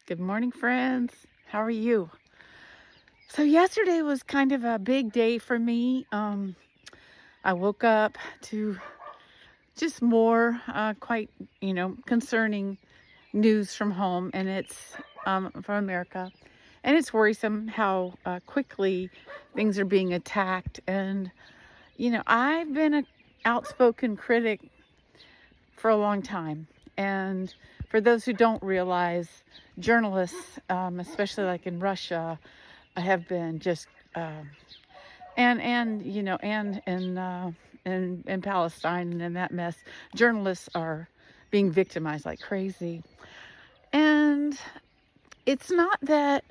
Good morning, friends. How are you? So yesterday was kind of a big day for me. I woke up to just more quite, concerning news from home, and it's from America. And it's worrisome how quickly things are being attacked. And, I've been an outspoken critic for a long time. And for those who don't realize, journalists, especially like in Russia, have been just and in Palestine and in that mess, journalists are being victimized like crazy. And it's not that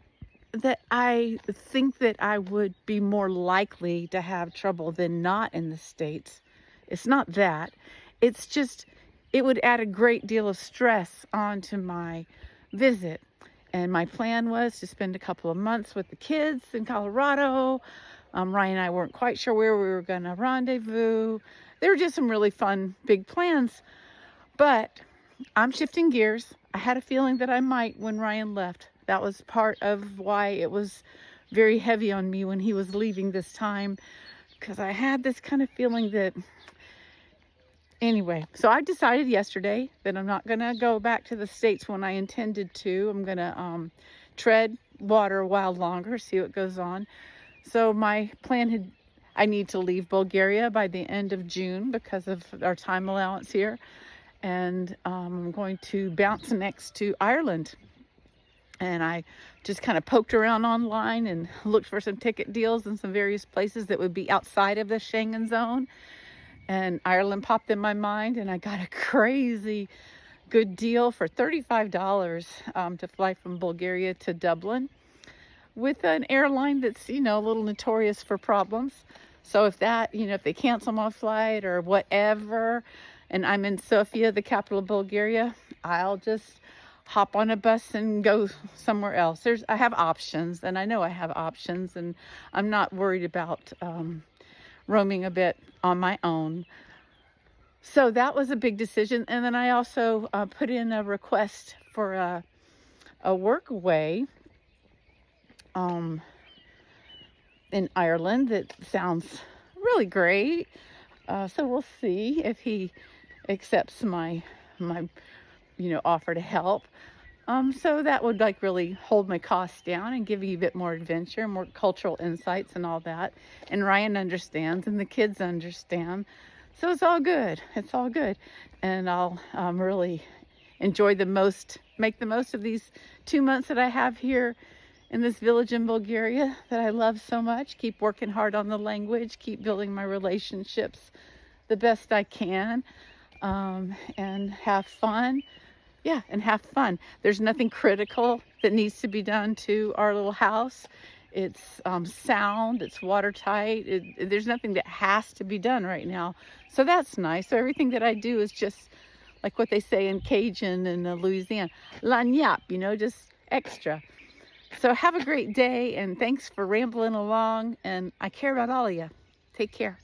I think that I would be more likely to have trouble than not in the States. It's not that. It's just it would add a great deal of stress onto my visit. And my plan was to spend a couple of months with the kids in Colorado. Ryan and I weren't quite sure where we were going to rendezvous. There were just some really fun, big plans. But I'm shifting gears. I had a feeling that I might when Ryan left. That was part of why it was very heavy on me when he was leaving this time. Because I had this kind of feeling that... Anyway, so I decided yesterday that I'm not going to go back to the States when I intended to. I'm going to tread water a while longer, see what goes on. So my plan I need to leave Bulgaria by the end of June because of our time allowance here. And I'm going to bounce next to Ireland. And I just kind of poked around online and looked for some ticket deals in some various places that would be outside of the Schengen zone. And Ireland popped in my mind, and I got a crazy good deal for $35 to fly from Bulgaria to Dublin with an airline that's, a little notorious for problems. So if they cancel my flight or whatever, and I'm in Sofia, the capital of Bulgaria, I'll just hop on a bus and go somewhere else. I have options, and I know I have options, and I'm not worried about roaming a bit on my own. So that was a big decision. And then I also put in a request for a work away in Ireland that sounds really great. So we'll see if he accepts my offer to help. So that would really hold my costs down and give you a bit more adventure, more cultural insights and all that. And Ryan understands and the kids understand. So it's all good. It's all good. And I'll really make the most of these 2 months that I have here in this village in Bulgaria that I love so much. Keep working hard on the language, keep building my relationships the best I can, and have fun. Yeah, and have fun. There's nothing critical that needs to be done to our little house. It's sound, it's watertight. There's nothing that has to be done right now. So that's nice. So everything that I do is just like what they say in Cajun and Louisiana, lagniappe, just extra. So have a great day, and thanks for rambling along. And I care about all of you. Take care.